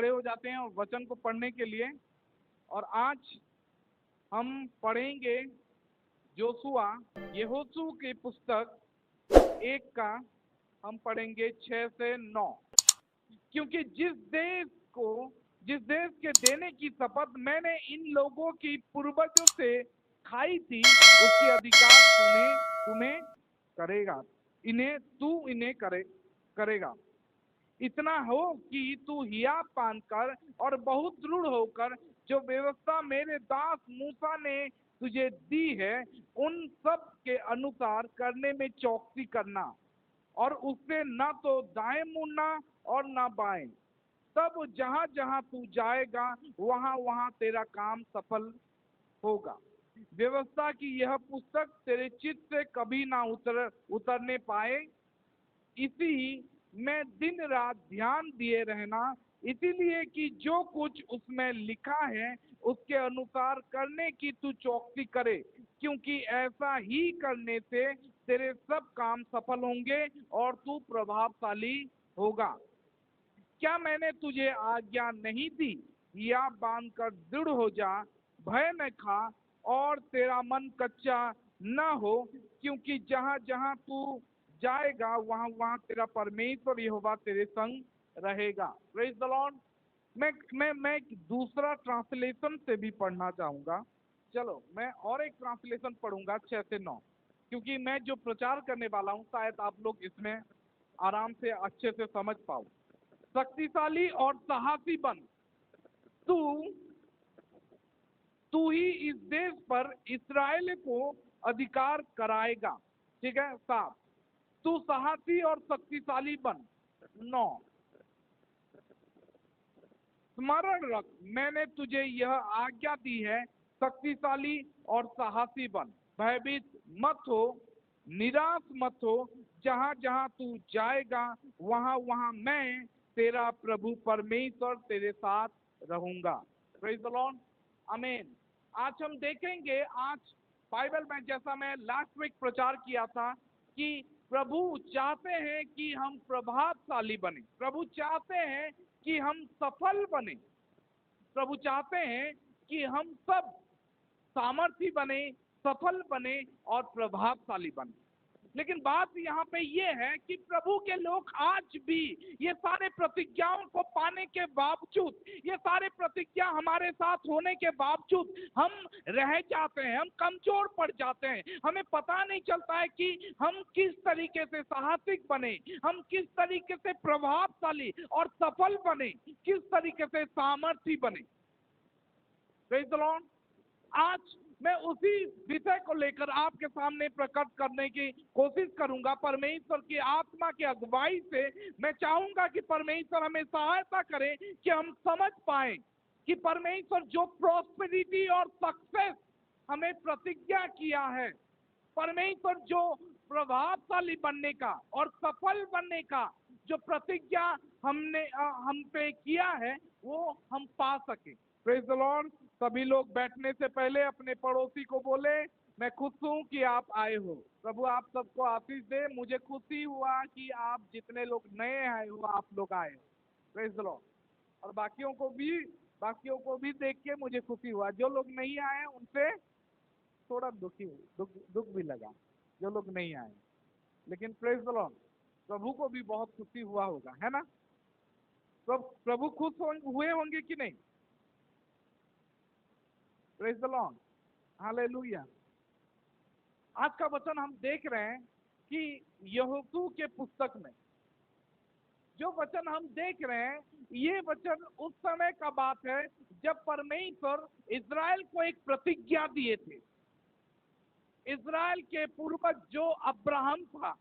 खड़े हो जाते हैं और वचन को पढ़ने के लिए। और आज हम पढ़ेंगे जोशुआ यहोशू की पुस्तक 1 का हम पढ़ेंगे 6 से 9। क्योंकि जिस देश के देने की शपथ मैंने इन लोगों की पूर्वजों से खाई थी उसके अधिकार तुम्हें करेगा, इन्हें करेगा। इतना हो कि तू हिया पानकर और बहुत दृढ़ होकर जो व्यवस्था मेरे दास मूसा ने तुझे दी है उन सब के अनुसार करने में चौकसी करना, और उससे न तो दाएं मुड़ना और न बाएं। तब जहां जहां तू जाएगा वहां वहां तेरा काम सफल होगा। व्यवस्था की यह पुस्तक तेरे चित्त से कभी ना उतरने पाए, इसी में दिन रात ध्यान दिए रहना, इसीलिए कि जो कुछ उसमें लिखा है उसके अनुसार करने की तू चौकसी करे, क्योंकि ऐसा ही करने से तेरे सब काम सफल होंगे और तू प्रभावशाली होगा। क्या मैंने तुझे आज्ञा नहीं दी? या बांध कर दृढ़ हो जा, भय न खा और तेरा मन कच्चा न हो, क्योंकि जहां जहां तू जाएगा वहां वहां तेरा परमेश्वर यहोवा तेरे संग रहेगा। Praise the Lord. मैं दूसरा ट्रांसलेशन से भी पढ़ना चाहूंगा। चलो मैं और एक ट्रांसलेशन पढ़ूंगा 6 से 9, क्योंकि मैं जो प्रचार करने वाला हूं शायद आप लोग इसमें आराम से अच्छे से समझ पाओ। शक्तिशाली और साहसी बन, तू ही इस देश पर इस्राएल को अधिकार कराएगा। ठीक है, 7, तू साहसी और शक्तिशाली बन। 9, स्मरण रख मैंने तुझे यह आज्ञा दी है, शक्तिशाली और साहसी बन, भयभीत मत हो, निराश मत हो। जहां जहां तू जाएगा वहां वहां मैं तेरा प्रभु परमेश्वर तेरे साथ रहूंगा। प्रेज द लॉर्ड, आमीन। आज हम देखेंगे, आज बाइबल में जैसा मैं लास्ट वीक प्रचार किया था कि प्रभु चाहते हैं कि हम प्रभावशाली बने, प्रभु चाहते हैं कि हम सफल बने, प्रभु चाहते हैं कि हम सब सामर्थी बने, सफल बने और प्रभावशाली बने। लेकिन बात यहाँ पे ये है कि प्रभु के लोग आज भी ये सारे प्रतिज्ञाओं को पाने के बावजूद, ये सारे प्रतिज्ञा हमारे साथ होने के बावजूद हम रह जाते हैं, हम कमजोर पड़ जाते हैं। हमें पता नहीं चलता है कि हम किस तरीके से साहसिक बने, हम किस तरीके से प्रभावशाली और सफल बने, किस तरीके से सामर्थी बने। Praise the Lord. आज मैं उसी विषय को लेकर आपके सामने प्रकट करने की कोशिश करूंगा। परमेश्वर की आत्मा की अगुवाई से मैं चाहूंगा कि परमेश्वर हमें सहायता करे कि हम समझ पाए कि परमेश्वर जो प्रॉस्पेरिटी और सक्सेस हमें प्रतिज्ञा किया है, परमेश्वर जो प्रभावशाली बनने का और सफल बनने का जो प्रतिज्ञा हम पे किया है वो हम पा सके। Praise the Lord. सभी लोग बैठने से पहले अपने पड़ोसी को बोले, मैं खुश हूं कि आप आए हो। प्रभु आप सबको आशीष दे। मुझे खुशी हुआ कि आप जितने लोग नए आए हो आप लोग आए। Praise the Lord. और बाकियों को भी देख के मुझे खुशी हुआ। जो लोग नहीं आए उनसे थोड़ा दुख भी लगा, जो लोग नहीं आए। लेकिन प्रेज द लॉर्ड, प्रभु को भी बहुत खुशी हुआ होगा, है ना? तो प्रभु खुश हुए होंगे कि नहीं? Praise the lord, hallelujah. आज का वचन हम देख रहे हैं कि यहोशू के पुस्तक में जो वचन हम देख रहे हैं, ये वचन उस समय का बात है जब परमेश्वर इज़राइल को एक प्रतिज्ञा दिए थे। इज़राइल के पूर्वज जो अब्राहम था,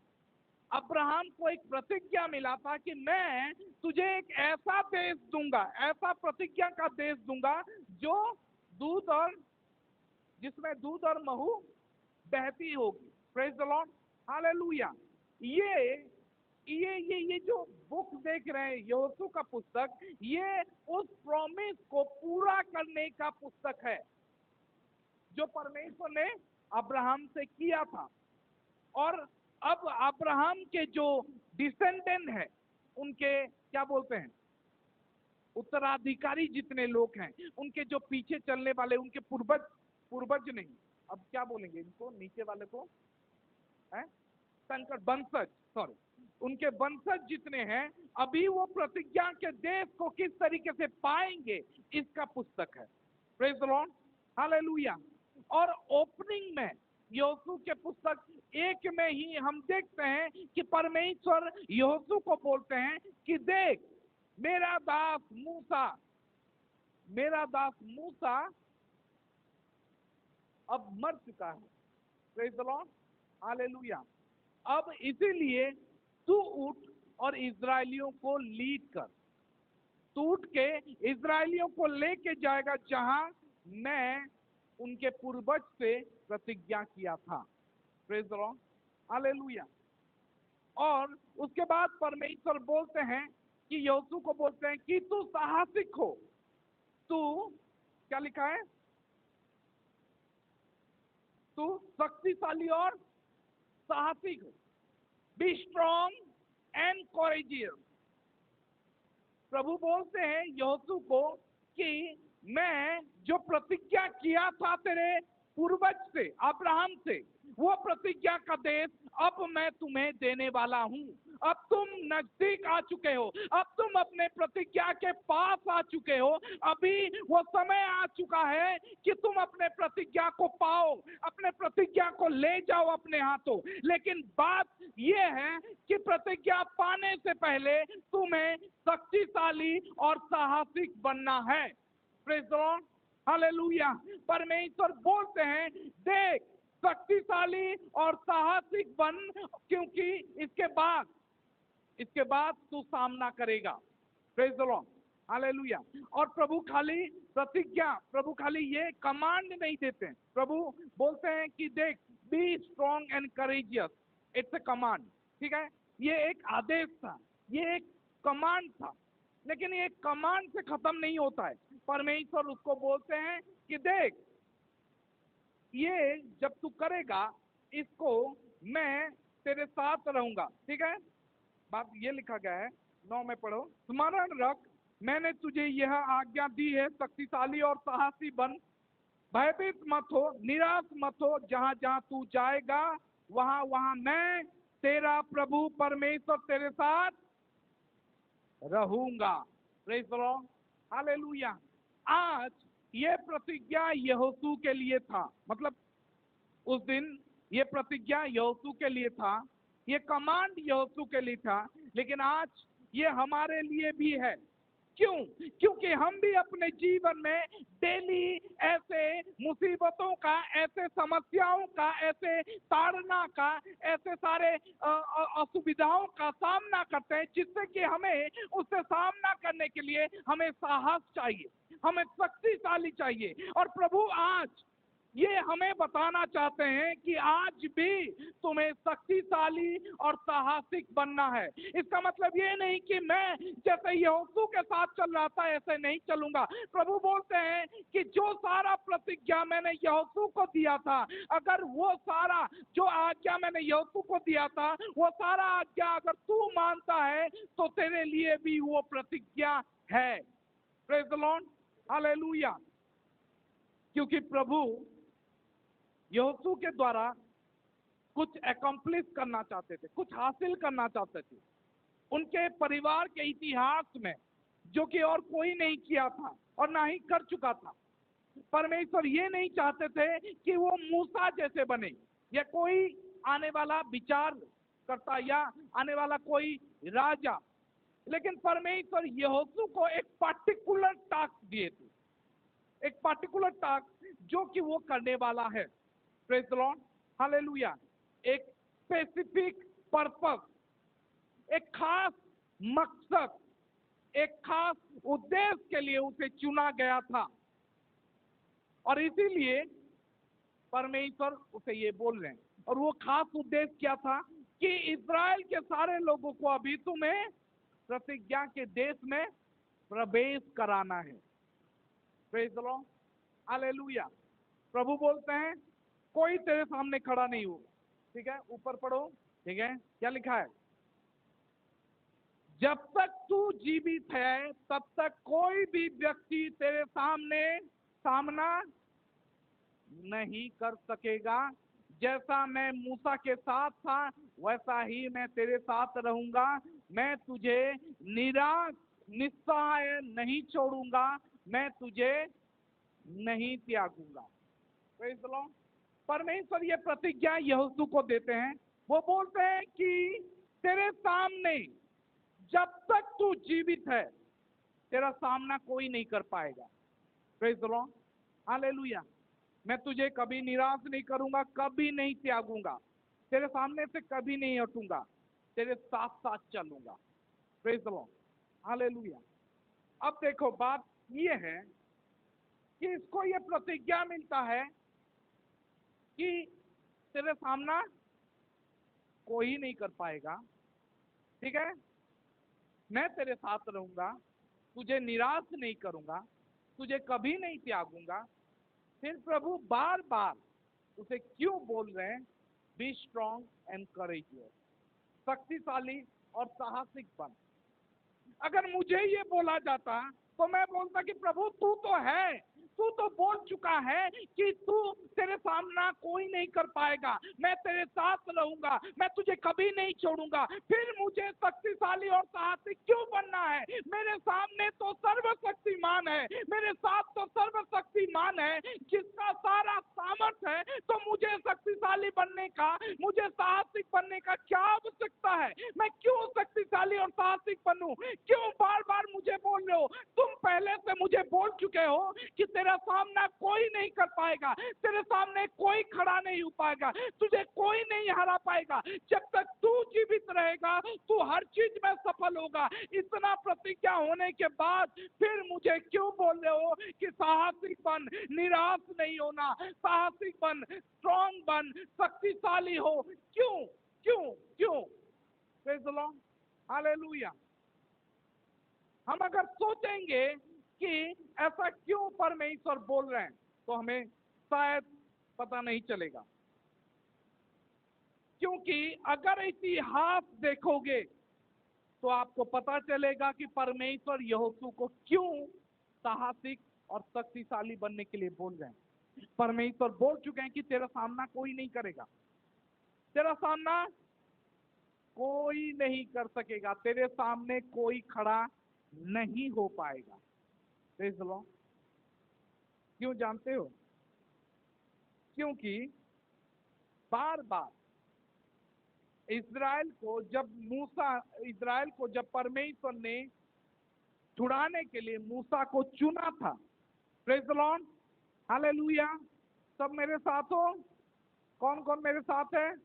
अब्राहम को एक प्रतिज्ञा मिला था कि मैं तुझे एक ऐसा देश दूंगा, ऐसा प्रतिज्ञा का देश दूंगा जो जिसमें दूध और महू बहती होगी। Praise the lord, hallelujah. ये जो बुक देख रहे हैं यहोशू का पुस्तक, ये उस प्रॉमिस को पूरा करने का पुस्तक है जो परमेश्वर ने अब्राहम से किया था। और अब अब्राहम के जो डिसेंडेंट है, उनके क्या बोलते हैं, उत्तराधिकारी जितने लोग हैं, उनके जो पीछे चलने वाले, उनके पूर्वज, पूर्वज नहीं, अब क्या बोलेंगे इनको नीचे वाले को, है संकट वंशज, सॉरी, उनके वंशज जितने हैं, अभी वो प्रतिज्ञा के देश को किस तरीके से पाएंगे, इसका पुस्तक है। Praise the lord, hallelujah. और ओपनिंग में यहोशू के पुस्तक 1 में ही हम देखते हैं कि परमेश्वर यहोशू को बोलते हैं कि देख मेरा दास मूसा, मेरा दास मूसा अब मर चुका है। Praise the lord, hallelujah. अब इसीलिए तू उठ और इजरायलियों को लीड कर, तू उठ के इजरायलियों को लेके जाएगा जहां मैं उनके पूर्वज से प्रतिज्ञा किया था। Praise the lord, hallelujah. और उसके बाद परमेश्वर बोलते हैं कि यहोशू को बोलते हैं कि तू साहसिक हो, तू क्या लिखा है, तू शक्तिशाली और साहसिक हो, बी स्ट्रॉन्ग एंड कॉरेजियस। प्रभु बोलते हैं यहोशू को कि मैं जो प्रतिज्ञा किया था तेरे पूर्वज से, अब्राहम से, वो प्रतिज्ञा का देश अब मैं तुम्हें देने वाला हूं। अब तुम नजदीक आ चुके हो, अब तुम अपने प्रतिज्ञा के पास आ चुके हो। अभी वो समय आ चुका है कि तुम अपने प्रतिज्ञा को पाओ, अपने प्रतिज्ञा को ले जाओ अपने हाथों। लेकिन बात ये है कि प्रतिज्ञा पाने से पहले तुम्हें शक्तिशाली और साहसिक बनना है। Praise the lord, hallelujah. परमेश्वर बोलते हैं देख शक्तिशाली और साहसिक बन, क्योंकि इसके बाद तू सामना करेगा। Praise the lord, hallelujah. और प्रभु खाली प्रतिज्ञा, प्रभु खाली ये कमांड नहीं देते हैं, प्रभु बोलते हैं कि देख be strong and courageous, it's a command. ठीक है, ये एक आदेश था, ये एक कमांड था, लेकिन ये कमांड से खत्म नहीं होता है। परमेश्वर उसको बोलते हैं कि देख ये जब तू करेगा, इसको मैं तेरे साथ रहूंगा। ठीक है, बात ये लिखा गया है 9 में पढ़ो, स्मरण रख मैंने तुझे यह आज्ञा दी है, शक्तिशाली और साहसी बन, भयभीत मत हो, निराश मत हो, जहां जहां तू जाएगा वहां वहां मैं तेरा प्रभु परमेश्वर तेरे साथ रहूंगा। Praise the lord, hallelujah. आज ये प्रतिज्ञा यहोशू के लिए था, मतलब उस दिन ये प्रतिज्ञा यहोशू के लिए था, ये कमांड यहोशू के लिए था, लेकिन आज ये हमारे लिए भी है। क्यों? क्योंकि हम भी अपने जीवन में डेली ऐसे मुसीबतों का, ऐसे समस्याओं का, ऐसे ताड़ना का, ऐसे सारे असुविधाओं का सामना करते हैं, जिससे कि हमें उससे सामना करने के लिए हमें साहस चाहिए, हमें शक्तिशाली चाहिए। और प्रभु आज ये हमें बताना चाहते हैं कि आज भी तुम्हें शक्तिशाली और साहसिक बनना है। इसका मतलब ये नहीं कि मैं जैसे यहोशू के साथ चल रहा था ऐसे नहीं चलूंगा। प्रभु बोलते हैं कि जो सारा प्रतिज्ञा मैंने यहोशू को दिया था, अगर वो सारा जो आज्ञा मैंने यहोशू को दिया था, वो सारा आज्ञा अगर तू मानता है तो तेरे लिए भी वो प्रतिज्ञा है। Praise the lord, hallelujah. क्योंकि प्रभु यहोशू के द्वारा कुछ अकम्प्लिश करना चाहते थे, कुछ हासिल करना चाहते थे उनके परिवार के इतिहास में, जो कि और कोई नहीं किया था और ना ही कर चुका था। परमेश्वर ये नहीं चाहते थे कि वो मूसा जैसे बने, या कोई आने वाला विचार करता, या आने वाला कोई राजा, लेकिन परमेश्वर यहोशू को एक पार्टिकुलर टास्क दिए थे, एक पार्टिकुलर टास्क जो कि वो करने वाला है। Praise the lord, hallelujah. एक स्पेसिफिक पर्पस, एक खास मकसद, एक खास उद्देश्य के लिए उसे चुना गया था। और इसीलिए परमेश्वर उसे ये बोल रहे हैं, और वो खास उद्देश्य क्या था कि इस्राएल के सारे लोगों को अभी तुम्हें प्रतिज्ञा के देश में प्रवेश कराना है। Praise the lord, hallelujah. प्रभु बोलते हैं कोई तेरे सामने खड़ा नहीं होगा। ठीक है, ऊपर पढ़ो। ठीक है, क्या लिखा है, जब तक तू जीवित है तब तक कोई भी व्यक्ति तेरे सामने सामना नहीं कर सकेगा। जैसा मैं मूसा के साथ था वैसा ही मैं तेरे साथ रहूंगा। मैं तुझे निराश निस्सहाय नहीं छोड़ूंगा, मैं तुझे नहीं त्यागूंगा। Praise the Lord। परमेश्वर ये प्रतिज्ञा यहोशू को देते हैं। वो बोलते हैं कि तेरे सामने जब तक तू जीवित है तेरा सामना कोई नहीं कर पाएगा। Praise the lord, hallelujah. मैं तुझे कभी निराश नहीं करूंगा, कभी नहीं त्यागूंगा, तेरे सामने से कभी नहीं हटूंगा, तेरे साथ साथ चलूंगा। Praise the lord, hallelujah. अब देखो बात ये है कि इसको ये प्रतिज्ञा मिलता है कि तेरे सामना कोई नहीं कर पाएगा, ठीक है। मैं तेरे साथ रहूंगा, तुझे निराश नहीं करूंगा, तुझे कभी नहीं त्यागूंगा। फिर प्रभु बार बार उसे क्यों बोल रहे हैं, बी स्ट्रॉन्ग एंड करेजियस, शक्तिशाली और साहसिक बन। अगर मुझे ये बोला जाता तो मैं बोलता कि प्रभु तू तो है, तू तो बोल चुका है कि तू तेरे सामना कोई नहीं कर पाएगा, मैं तेरे साथ रहूंगा, मैं तुझे कभी नहीं छोड़ूंगा। फिर मुझे शक्तिशाली और साहसी क्यों बनना है? मेरे सामने तो सर्वशक्तिमान है, मेरे साथ तो सर्वशक्तिमान है जिसका सारा सामर्थ है। तो मुझे शक्तिशाली बनने का, मुझे साहसिक बनने का क्या आवश्यकता है? मैं क्यों शक्तिशाली और साहसिक बनूं? क्यों बार बार मुझे बोल रहे हो? तुम पहले से मुझे बोल चुके हो कि तेरा सामना कोई नहीं कर पाएगा, तेरे सामने कोई खड़ा नहीं हो पाएगा, तुझे कोई नहीं हरा पाएगा। जब तक तू जीवित रहेगा तू हर चीज में सफल होगा। इतना प्रतिज्ञा होने के बाद फिर मुझे क्यों बोल रहे हो कि साहसिक बन, निराश नहीं होना, साहसिक बन, स्ट्रॉन्ग बन, शक्तिशाली हो? क्यों क्यों क्यों? Praise the lord, hallelujah. हम अगर सोचेंगे कि ऐसा क्यों परमेश्वर बोल रहे हैं तो हमें शायद पता नहीं चलेगा। क्योंकि अगर इतिहास देखोगे तो आपको पता चलेगा कि परमेश्वर यहोशू को क्यों साहसिक और शक्तिशाली बनने के लिए बोल रहे हैं। परमेश्वर बोल चुके हैं कि तेरा सामना कोई नहीं करेगा, तेरा सामना कोई नहीं कर सकेगा, तेरे सामने कोई खड़ा नहीं हो पाएगा। Praise the Lord. क्यों जानते हो? क्योंकि बार बार इस्राएल को जब परमेश्वर ने छुड़ाने के लिए मूसा को चुना था। Praise the lord, hallelujah. सब मेरे साथ हो? कौन कौन मेरे साथ है?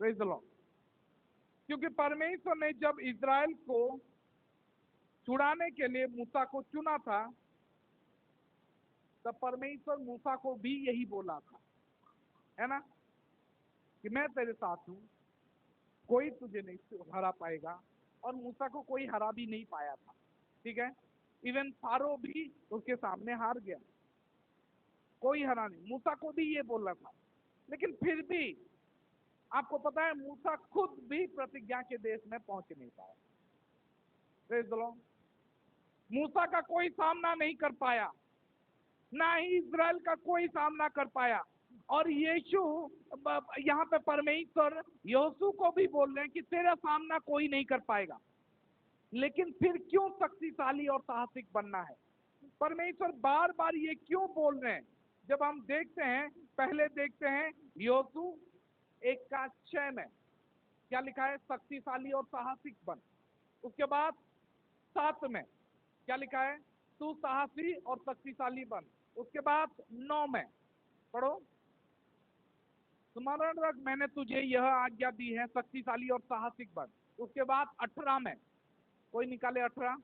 Praise the Lord. क्योंकि परमेश्वर ने जब इस्राएल को छुड़ाने के लिए मूसा को चुना था तब परमेश्वर मूसा को भी यही बोला था, है ना, कि मैं तेरे साथ हूं, कोई तुझे नहीं हरा पाएगा। और मूसा को कोई हरा भी नहीं पाया था, ठीक है। इवन फारो भी उसके सामने हार गया, कोई हरा नहीं। मूसा को भी ये बोला था, लेकिन फिर भी आपको पता है मूसा खुद भी प्रतिज्ञा के देश में पहुंच नहीं पाया। Praise the Lord. मूसा का कोई सामना नहीं कर पाया, ना ही इज़राइल का कोई सामना कर पाया। और यीशु यहाँ पे परमेश्वर यहोशू को भी बोल रहे हैं कि तेरा सामना कोई नहीं कर पाएगा। लेकिन फिर क्यों शक्तिशाली और साहसिक बनना है? परमेश्वर बार बार ये क्यों बोल रहे हैं? जब हम देखते हैं, पहले देखते हैं यहोशू 1:6 में क्या लिखा है? शक्तिशाली और साहसिक बन। उसके बाद 7 में क्या लिखा है? तू साहसी और शक्तिशाली बन। उसके बाद 9 में पढ़ो, स्मरण रख मैंने तुझे यह आज्ञा दी है, शक्तिशाली और साहसिक बन। उसके बाद 18 में, कोई निकाले 18,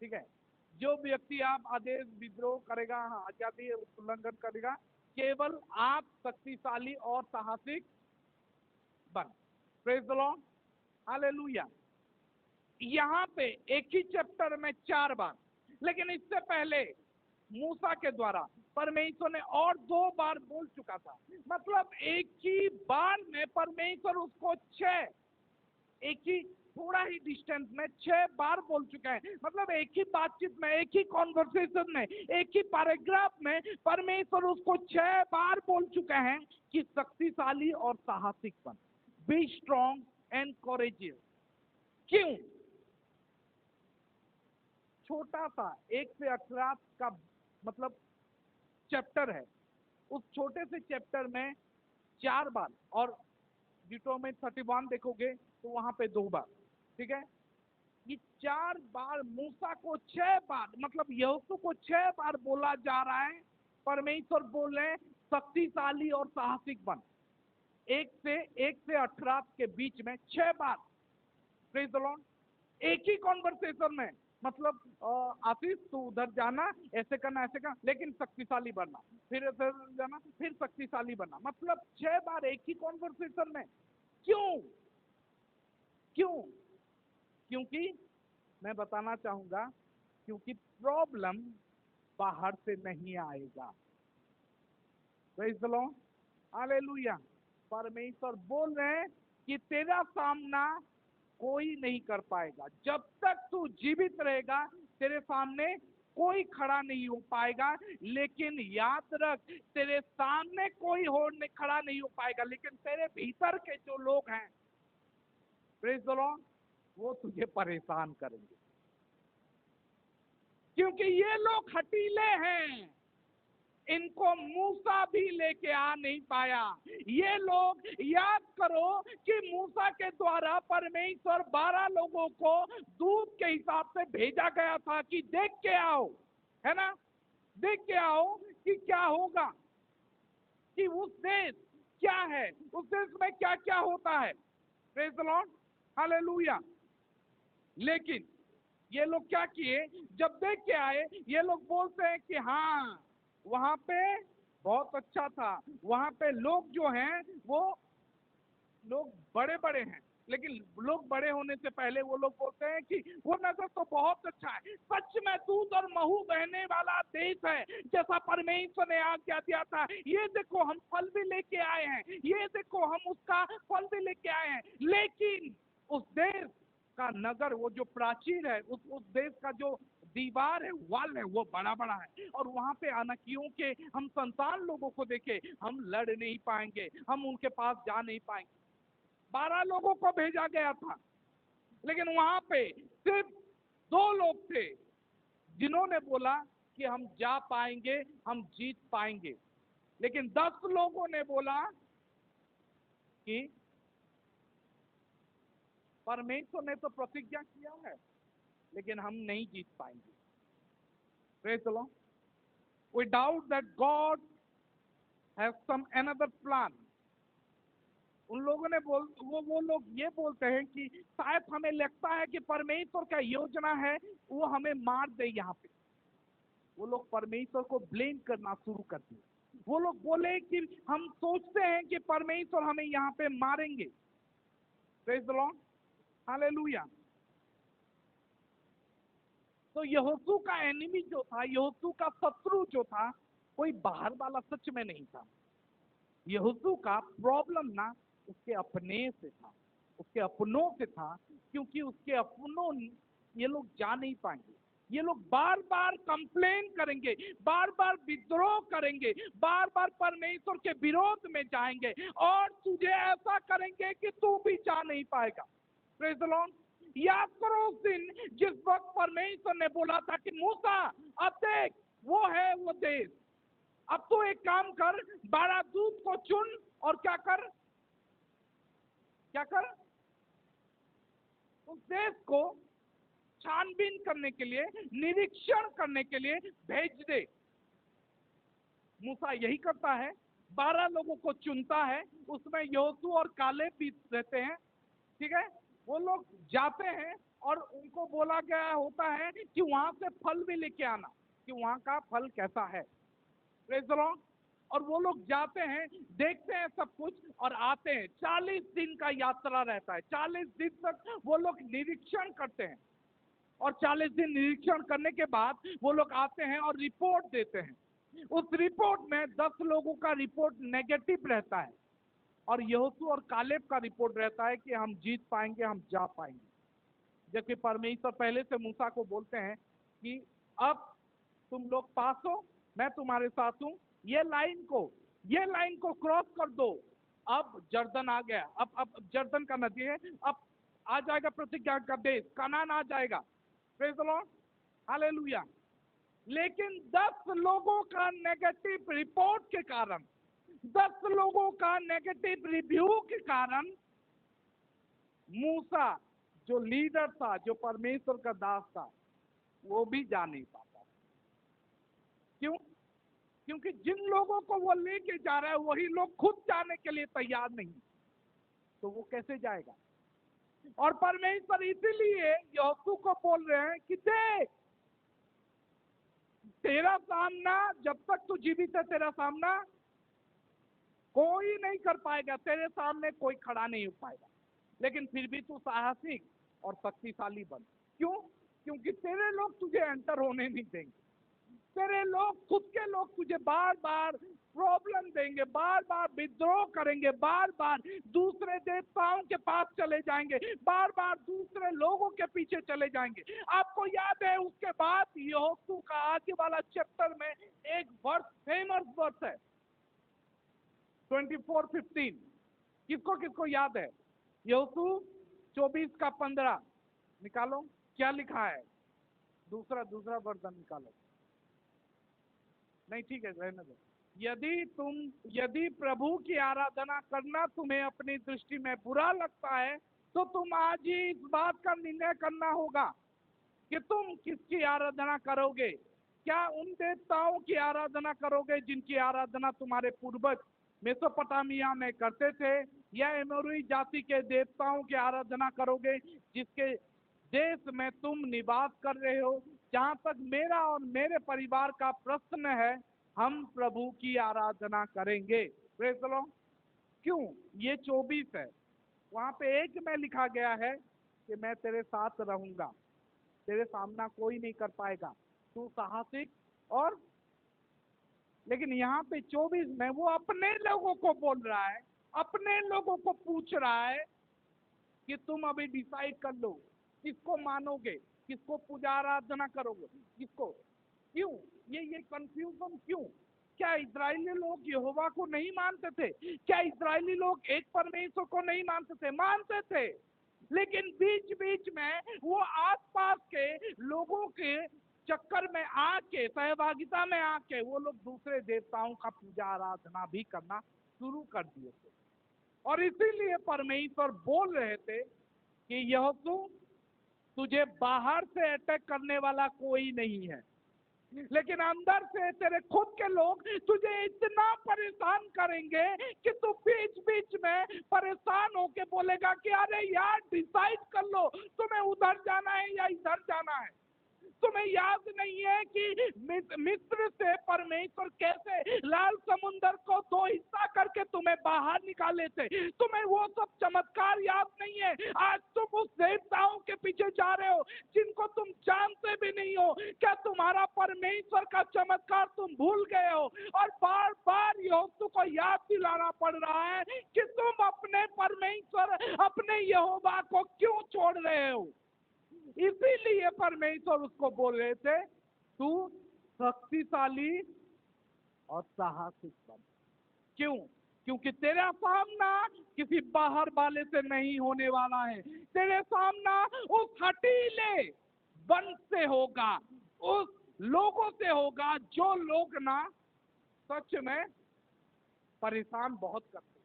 ठीक है। जो व्यक्ति आप आदेश विद्रोह करेगा, आज्ञा दी उल्लंघन करेगा, केवल आप शक्तिशाली और साहसिक बन। Praise the lord, hallelujah. यहाँ पे एक ही चैप्टर में 4 बार, लेकिन इससे पहले मूसा के द्वारा परमेश्वर ने और 2 बार बोल चुका था। मतलब एक ही बार में परमेश्वर उसको 6, एक ही थोड़ा ही डिस्टेंस में 6 बार बोल चुका है। मतलब एक ही बातचीत में, एक ही कॉन्वर्सेशन में, एक ही पैराग्राफ में परमेश्वर उसको 6 बार बोल चुका है कि शक्तिशाली और साहसिक बन, बी स्ट्रॉन्ग एंड कॉरेजियस। क्यों? छोटा सा 1 से 18 का मतलब चैप्टर है, उस छोटे से चैप्टर में 4 बार, और डिटोमेंट 31 देखोगे तो वहां पे 2 बार, ठीक है। ये 4 बार मूसा को 6 बार, मतलब यहोशू को 6 बार बोला जा रहा है। परमेश्वर बोल रहे शक्तिशाली और साहसिक बन, 1 से 18 के बीच में 6 बार। Praise the Lord. एक ही कॉन्वर्सेशन में, मतलब आशीष तू उधर जाना, ऐसे करना, ऐसे करना, लेकिन शक्तिशाली बनना, फिर ऐसे जाना, फिर शक्तिशाली बनना, मतलब 6 बार एक ही कॉन्वर्सेशन में। क्यों? क्यों? क्योंकि मैं बताना चाहूंगा, क्योंकि प्रॉब्लम बाहर से नहीं आएगा। Praise the lord, hallelujah. परमेश्वर बोल रहे हैं कि तेरा सामना कोई नहीं कर पाएगा। जब तक तू जीवित रहेगा तेरे सामने कोई खड़ा नहीं हो पाएगा। लेकिन याद रख, तेरे सामने कोई खड़ा नहीं हो पाएगा, लेकिन तेरे भीतर के जो लोग हैं, प्रेज द लॉर्ड, वो तुझे परेशान करेंगे, क्योंकि ये लोग हठीले हैं। इनको मूसा भी लेके आ नहीं पाया। ये लोग, याद करो कि मूसा के द्वारा परमेश्वर 12 लोगों को दूत के हिसाब से भेजा गया था कि देख के आओ, है ना, देख के आओ कि क्या होगा, कि उस देश क्या है, उस देश में क्या क्या होता है। Praise the lord, hallelujah. लेकिन ये लोग क्या किए, जब देख के आए, ये लोग बोलते हैं कि हाँ वहां पे बहुत अच्छा था, वहां पे लोग जो हैं वो लोग बड़े बड़े हैं। लेकिन लोग बड़े होने से पहले वो लोग बोलते हैं कि वो नजर तो बहुत अच्छा है, सच में दूध और महू बहने वाला देश है, जैसा परमेश्वर ने आज्ञा दिया था। ये देखो हम फल भी लेके आए हैं, ये देखो हम उसका फल भी लेके आए हैं। लेकिन उस देश का नगर, वो जो प्राचीर है, उस देश का जो दीवार है, वाल है, वो बड़ा बड़ा है, और वहां पे अनाकियों के हम संतान लोगों को देखे, हम लड़ नहीं पाएंगे, हम उनके पास जा नहीं पाएंगे। 12 लोगों को भेजा गया था, लेकिन वहां पे सिर्फ 2 लोग थे जिन्होंने बोला कि हम जा पाएंगे, हम जीत पाएंगे। लेकिन 10 लोगों ने बोला कि परमेश्वर ने तो प्रतिज्ञा किया है, लेकिन हम नहीं जीत पाएंगे। Praise the Lord. We doubt that God has some another plan. उन लोगों ने वो लोग ये बोलते हैं कि शायद हमें लगता है कि परमेश्वर का योजना है वो हमें मार दे। यहाँ पे वो लोग परमेश्वर को ब्लेम करना शुरू कर दिए। वो लोग बोले कि हम सोचते हैं कि परमेश्वर हमें यहाँ पे मारेंगे। Praise the Lord. हालेलुया। तो यहोशू का एनिमी जो था, यहोशू का शत्रु जो था, कोई बाहर वाला सच में नहीं था। यहोशू का प्रॉब्लम ना उसके अपने से था, उसके अपनों से था, क्योंकि उसके अपनों, ये लोग जा नहीं पाएंगे। ये लोग बार बार कंप्लेन करेंगे, बार बार विद्रोह करेंगे, बार बार परमेश्वर के विरोध में जाएंगे, और तुझे ऐसा करेंगे कि तू भी जा नहीं पाएगा। Praise the Lord. याद करो उस दिन जिस वक्त परमेश्वर ने बोला था कि मूसा अब देख वो है वो देश, अब तो एक काम कर, 12 दूत को चुन और क्या कर, क्या कर, उस देश को छानबीन करने के लिए, निरीक्षण करने के लिए भेज दे। मूसा यही करता है, 12 लोगों को चुनता है, उसमें यहोशू और कालेब भी रहते हैं, ठीक है। वो लोग जाते हैं और उनको बोला गया होता है कि वहां से फल भी लेके आना, कि वहां का फल कैसा है। Praise the Lord. और वो लोग जाते हैं, देखते हैं सब कुछ और आते हैं। 40 दिन का यात्रा रहता है, 40 दिन तक वो लोग निरीक्षण करते हैं, और 40 दिन निरीक्षण करने के बाद वो लोग आते हैं और रिपोर्ट देते हैं। उस रिपोर्ट में 10 लोगों का रिपोर्ट नेगेटिव रहता है और यहोशू और कालेब का रिपोर्ट रहता है कि हम जीत पाएंगे, हम जा पाएंगे। जबकि परमेश्वर पहले से मूसा को बोलते हैं कि अब तुम लोग पास हो, मैं तुम्हारे साथ हूं, ये लाइन को क्रॉस कर दो। अब जर्दन आ गया, अब जर्दन का नदी है, अब आ जाएगा प्रतिज्ञा का देश, कनान आ जाएगा। Praise the lord, hallelujah. लेकिन 10 लोगों का नेगेटिव रिपोर्ट के कारण, 10 लोगों का नेगेटिव रिव्यू के कारण मूसा जो लीडर था, जो परमेश्वर का दास था, वो भी जा नहीं पाता। क्यों? क्योंकि जिन लोगों को वो लेके जा रहा है वही लोग खुद जाने के लिए तैयार नहीं, तो वो कैसे जाएगा? और परमेश्वर इसीलिए यहोशू को बोल रहे हैं कि देख, तेरा सामना, जब तक तू जीवित है तेरा सामना कोई नहीं कर पाएगा, तेरे सामने कोई खड़ा नहीं हो पाएगा, लेकिन फिर भी तू साहसिक और शक्तिशाली बन। क्यों? क्योंकि तेरे लोग तुझे एंटर होने नहीं देंगे, तेरे लोग, खुद के लोग तुझे बार बार प्रॉब्लम देंगे, बार बार विद्रोह करेंगे, बार बार दूसरे देवताओं के पास चले जाएंगे, बार बार दूसरे लोगों के पीछे चले जाएंगे। आपको याद है उसके बाद यहोशू का आगे वाला चैप्टर में एक वर्स, फेमस वर्स है 24:15। किसको किसको याद है? यहोशू 24:15 निकालो, क्या लिखा है? दूसरा वर्जन निकालो। नहीं, ठीक है, रहने दो। यदि प्रभु की आराधना करना तुम्हें अपनी दृष्टि में बुरा लगता है, तो तुम आज ही इस बात का निर्णय करना होगा कि तुम किसकी आराधना करोगे। क्या उन देवताओं की आराधना करोगे जिनकी आराधना तुम्हारे पूर्वज मेसोपोटामिया में करते थे, या एमोरी जाति के देवताओं की आराधना करोगे जिसके देश में तुम निवास कर रहे हो? जहां तक मेरा और मेरे परिवार का प्रश्न है, हम प्रभु की आराधना करेंगे। Praise the Lord. क्यों? ये 24 है, वहां पे 1 में लिखा गया है कि मैं तेरे साथ रहूंगा, तेरे सामना कोई नहीं कर पाएगा, तू साहसिक। और लेकिन यहाँ पे 24 में वो अपने लोगों को बोल रहा है, अपने लोगों को पूछ रहा है कि तुम अभी डिसाइड कर लो, किसको मानोगे, किसको पूजा आराधना करोगे, किसको। क्यों ये कंफ्यूजन? क्यों? क्या इजरायली लोग यहोवा को नहीं मानते थे? क्या इजरायली लोग एक परमेश्वर को नहीं मानते थे? मानते थे, लेकिन बीच बीच में वो आसपास के लोगों के चक्कर में आके, सहभागिता में आके वो लोग दूसरे देवताओं का पूजा आराधना भी करना शुरू कर दिए थे। और इसीलिए परमेश्वर बोल रहे थे कि यहोशू, तुझे बाहर से अटैक करने वाला कोई नहीं है, लेकिन अंदर से तेरे खुद के लोग तुझे इतना परेशान करेंगे कि तू बीच बीच में परेशान होके बोलेगा कि अरे यार, डिसाइड कर लो, तुम्हें उधर जाना है या इधर जाना है। तुम्हें याद नहीं है कि मिस्र से परमेश्वर कैसे लाल समुंदर को 2 हिस्सा करके तुम्हें बाहर निकाले थे? तुम्हें वो सब चमत्कार याद नहीं है? आज तुम उस देवताओं के पीछे जा रहे हो जिनको तुम जानते भी नहीं हो। क्या तुम्हारा परमेश्वर का चमत्कार तुम भूल गए हो? और बार बार यहोशू को याद दिलाना पड़ रहा है कि तुम अपने परमेश्वर, अपने यहोवा को क्यों छोड़ रहे हो। इसीलिए परमेश्वर उसको बोल रहे थे, तू शक्तिशाली और साहसिक बन। क्यों? क्योंकि तेरा सामना किसी बाहर वाले से नहीं होने वाला है, तेरे सामना उस हठीले वंश से होगा, उस लोगों से होगा जो लोग ना सच में परेशान बहुत करते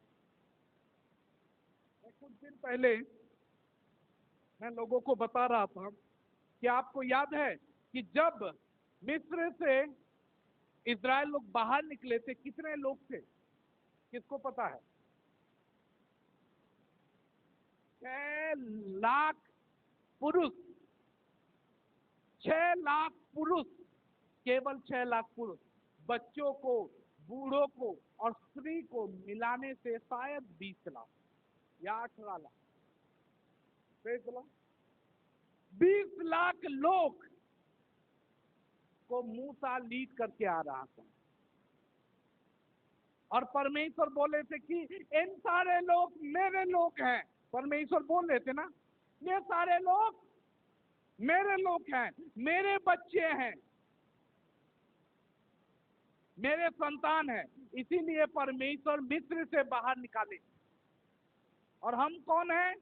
हैं। कुछ दिन पहले मैं लोगों को बता रहा था कि आपको याद है कि जब मिस्र से इजराइल लोग बाहर निकले थे, कितने लोग थे? किसको पता है? 6 लाख पुरुष, 6 लाख पुरुष, केवल 6 लाख पुरुष, बच्चों को, बूढ़ों को और स्त्री को मिलाने से शायद 20 लाख या 18 लाख। 20 लाख लोग को मूसा लीड करके आ रहा था। और परमेश्वर बोले थे कि इन सारे लोग मेरे लोग हैं। परमेश्वर बोल रहे थे ना, ये सारे लोग मेरे लोग हैं, मेरे बच्चे हैं, मेरे संतान हैं। इसीलिए परमेश्वर मिस्र से बाहर निकाले। और हम कौन हैं?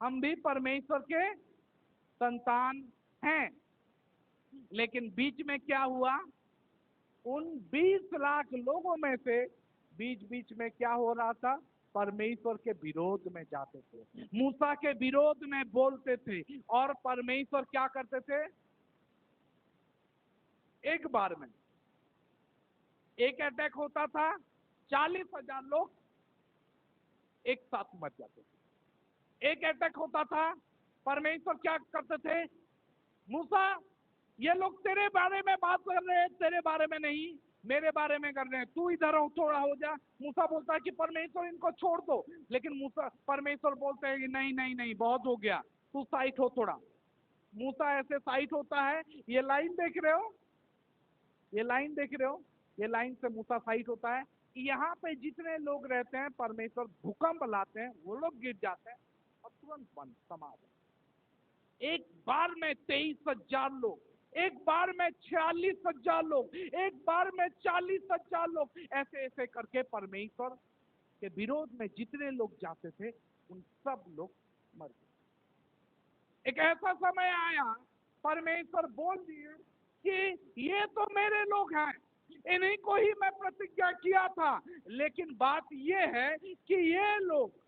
हम भी परमेश्वर के संतान हैं। लेकिन बीच में क्या हुआ? उन 20 लाख लोगों में से बीच बीच में क्या हो रहा था? परमेश्वर के विरोध में जाते थे, मूसा के विरोध में बोलते थे। और परमेश्वर क्या करते थे? एक बार में एक अटैक होता था, 40,000 लोग एक साथ मर जाते थे। एक अटैक होता था, परमेश्वर क्या करते थे? मूसा, ये लोग तेरे बारे में बात कर रहे हैं, तेरे बारे में नहीं, मेरे बारे में कर रहे हैं, तू इधर थोड़ा हो जा। मूसा बोलता है कि परमेश्वर इनको छोड़ दो, लेकिन मूसा परमेश्वर बोलते हैं कि नहीं नहीं नहीं, बहुत हो गया, तू साइड हो थोड़ा। मूसा ऐसे साइड होता है, ये लाइन देख रहे हो, ये लाइन देख रहे हो, ये लाइन से मूसा साइड होता है। यहाँ पे जितने लोग रहते हैं, परमेश्वर भूकंप लाते हैं, वो लोग गिर जाते हैं और तुरंत बंद समाज। एक बार में 23,000 लोग, एक बार में 46,000 लोग, एक बार में 40,000 लोग, ऐसे ऐसे करके परमेश्वर के विरोध में जितने लोग जाते थे, उन सब लोग मर गए। एक ऐसा समय आया, परमेश्वर बोल दिए कि ये तो मेरे लोग हैं, इन्हीं को ही मैं प्रतिज्ञा किया था। लेकिन बात ये है कि ये लोग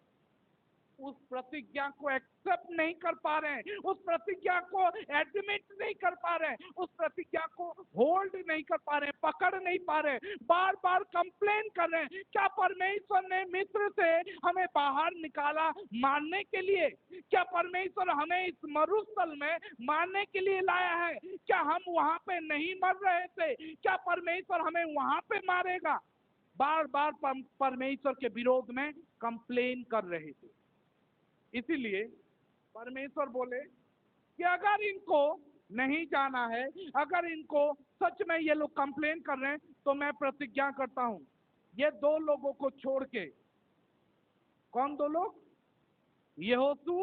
उस प्रतिज्ञा को एक्सेप्ट नहीं कर पा रहे हैं, उस प्रतिज्ञा को एडमिट नहीं कर पा रहे हैं, उस प्रतिज्ञा को होल्ड नहीं कर पा रहे हैं, पकड़ नहीं पा रहे हैं, बार बार कंप्लेन कर रहे हैं। क्या परमेश्वर ने मिस्र से हमें बाहर निकाला मारने के लिए? क्या परमेश्वर हमें इस मरुस्थल में मारने के लिए लाया है? क्या हम वहां पे नहीं मर रहे थे? क्या परमेश्वर हमें वहां पे मारेगा? बार बार परमेश्वर के विरोध में कंप्लेन कर रहे थे। इसीलिए परमेश्वर बोले कि अगर इनको नहीं जाना है, अगर इनको सच में ये लोग कंप्लेन कर रहे हैं, तो मैं प्रतिज्ञा करता हूं, ये 2 लोगों को छोड़ के। कौन 2 लोग? यहोशू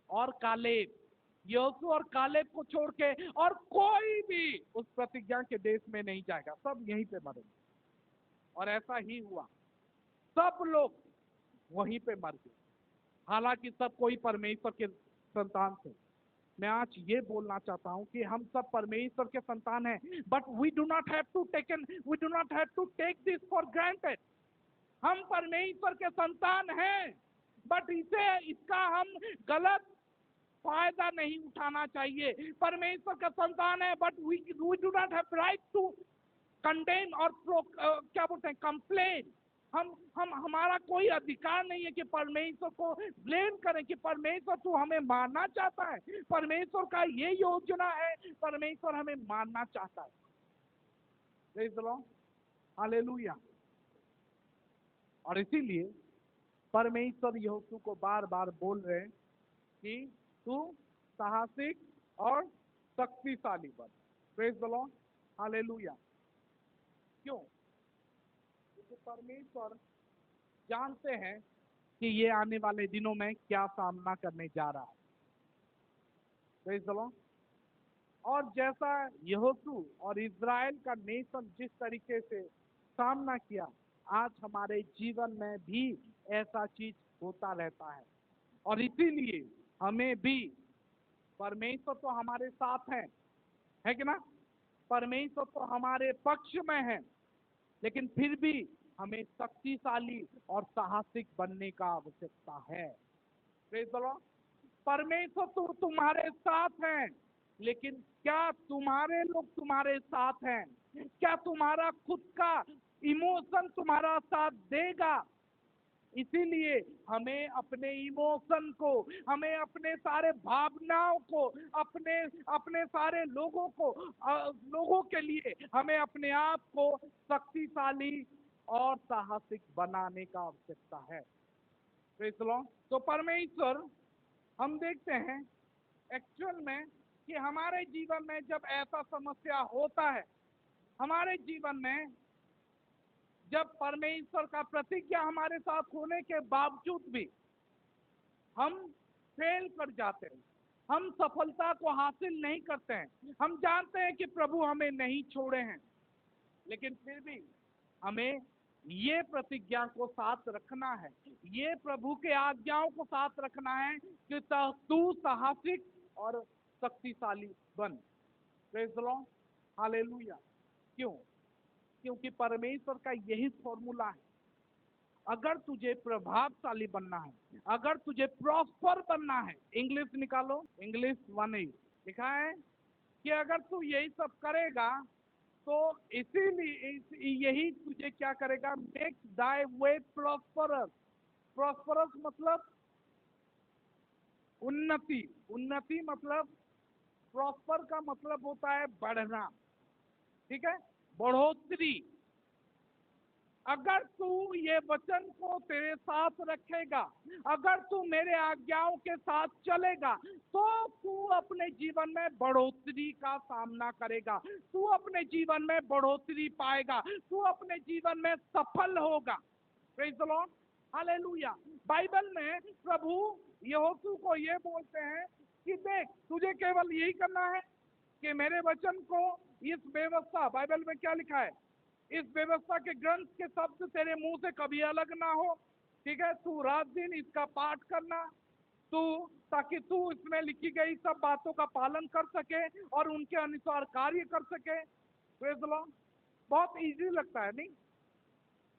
और कालेब। यहोशू और कालेब को छोड़ के और कोई भी उस प्रतिज्ञा के देश में नहीं जाएगा, सब यहीं पे मरेंगे। और ऐसा ही हुआ, सब लोग वहीं पे मर गए। हालांकि सब कोई परमेश्वर के संतान थे। मैं आज ये बोलना चाहता हूं कि हम सब परमेश्वर के संतान हैं, but we do not have to take this for granted. हम परमेश्वर के संतान हैं, बट इसका हम गलत फायदा नहीं उठाना चाहिए। परमेश्वर का संतान है, but we do not have right to condemn और क्या बोलते हैं, कंप्लेन। हम हमारा कोई अधिकार नहीं है कि परमेश्वर को ब्लेम करें कि परमेश्वर तू हमें मारना चाहता है। परमेश्वर का ये योजना है, परमेश्वर हमें मारना चाहता है। Praise the lord, hallelujah. और इसीलिए परमेश्वर यहोशू को बार बार बोल रहे हैं कि तू साहसिक और शक्तिशाली बन। Praise the lord, hallelujah. क्यों? क्योंकि परमेश्वर जानते हैं कि ये आने वाले दिनों में क्या सामना करने जा रहा है। Praise the Lord. और जैसा यहोशू और इज़राइल का नेशन जिस तरीके से सामना किया, आज हमारे जीवन में भी ऐसा चीज होता रहता है। और इसीलिए हमें भी, परमेश्वर तो हमारे साथ है कि ना? परमेश्वर तो हमारे पक्ष में है, लेकिन फिर भी हमें शक्तिशाली और साहसिक बनने का आवश्यकता है। Praise the Lord. परमेश्वर तो तुम्हारे साथ हैं, लेकिन क्या तुम्हारे लोग तुम्हारे साथ हैं? क्या तुम्हारा खुद का इमोशन तुम्हारा साथ देगा? इसीलिए हमें अपने इमोशन को, हमें अपने सारे भावनाओं को, अपने अपने सारे लोगों के लिए हमें अपने आप को शक्तिशाली और साहसिक बनाने का आवश्यकता है। Praise the Lord. तो परमेश्वर, हम देखते हैं एक्चुअल में कि हमारे जीवन में जब ऐसा समस्या होता है, हमारे जीवन में जब परमेश्वर का प्रतिज्ञा हमारे साथ होने के बावजूद भी हम फेल कर जाते हैं, हम सफलता को हासिल नहीं करते हैं, हम जानते हैं कि प्रभु हमें नहीं छोड़े हैं, लेकिन फिर भी हमें ये प्रतिज्ञा को साथ रखना है, ये प्रभु के आज्ञाओं को साथ रखना है कि तू साहसिक और शक्तिशाली बन। Praise the lord, hallelujah. क्यों? क्योंकि परमेश्वर का यही फॉर्मूला है। अगर तुझे प्रभावशाली बनना है, अगर तुझे प्रॉस्पर बनना है, इंग्लिश निकालो, इंग्लिश 1 लिखा है कि अगर तू यही सब करेगा तो इसीलिए यही तुझे क्या करेगा, मेक दाई वे प्रॉस्परस। प्रॉस्परस मतलब उन्नति, उन्नति मतलब, प्रॉस्पर का मतलब होता है बढ़ना, ठीक है, बढ़ोतरी। अगर तू ये वचन को तेरे साथ रखेगा, अगर तू मेरे आज्ञाओं के साथ चलेगा, तो तू अपने जीवन में बढ़ोतरी का सामना करेगा, तू अपने जीवन में बढ़ोतरी पाएगा, तू अपने जीवन में सफल होगा। Praise the lord, hallelujah. Bible में प्रभु यहोशू को ये बोलते हैं कि देख, तुझे केवल यही करना है कि मेरे वचन को, इस व्यवस्था, बाइबल में क्या लिखा है, इस व्यवस्था के ग्रंथ के शब्द तेरे मुंह से कभी अलग ना हो, ठीक है, तू रात दिन इसका पाठ करना, तू, ताकि तू इसमें लिखी गई सब बातों का पालन कर सके और उनके अनुसार कार्य कर सके। प्रेज़ द लॉर्ड, बहुत इजी लगता है नहीं?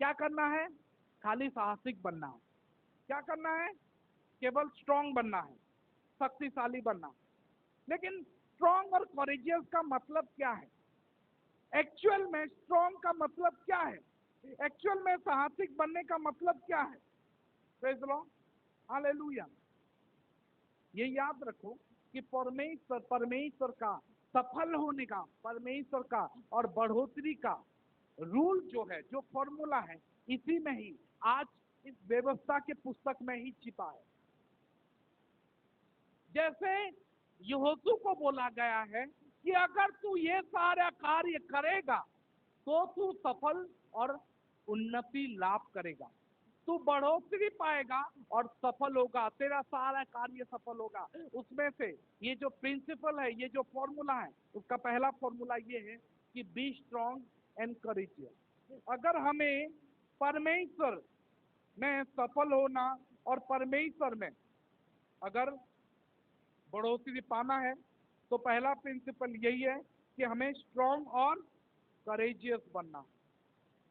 क्या करना है? खाली साहसिक बनना है। क्या करना है? केवल स्ट्रांग बनना है, शक्तिशाली बनना। लेकिन स्ट्रांग और कॉरेजियस का मतलब क्या है? एक्चुअल में स्ट्रॉन्ग का मतलब क्या है? एक्चुअल में साहसिक बनने का मतलब क्या है? Praise the lord, hallelujah. ये याद रखो कि परमेश्वर का सफल होने का, परमेश्वर का और बढ़ोतरी का रूल जो है, जो फॉर्मूला है, इसी में ही, आज इस व्यवस्था के पुस्तक में ही छिपा है। जैसे यहोशू को बोला गया है कि अगर तू ये सारा कार्य करेगा तो तू सफल और उन्नति लाभ करेगा, तू बढ़ोतरी पाएगा और सफल होगा, तेरा सारा कार्य सफल होगा। उसमें से ये जो प्रिंसिपल है, ये जो फॉर्मूला है, उसका पहला फॉर्मूला ये है कि बी स्ट्रॉन्ग एंड करेजियस। अगर हमें परमेश्वर में सफल होना और परमेश्वर में अगर बढ़ोतरी पाना है तो पहला प्रिंसिपल यही है कि हमें स्ट्रॉन्ग और करेजियस बनना।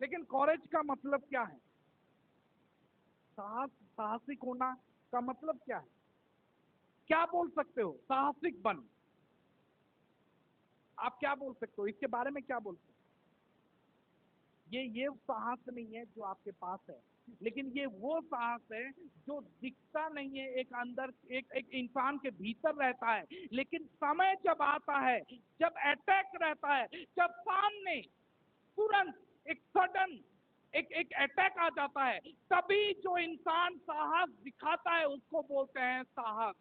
लेकिन कॉरेज का मतलब क्या है? साहसिक होना का मतलब क्या है? क्या बोल सकते हो? साहसिक बन, आप क्या बोल सकते हो? इसके बारे में क्या बोल सकते हो? ये साहस नहीं है जो आपके पास है, लेकिन ये वो साहस है जो दिखता नहीं है, एक अंदर, एक इंसान के भीतर रहता है, लेकिन समय जब आता है, जब अटैक रहता है, जब सामने तुरंत एक सडन एक अटैक आ जाता है, तभी जो इंसान साहस दिखाता है उसको बोलते हैं साहस।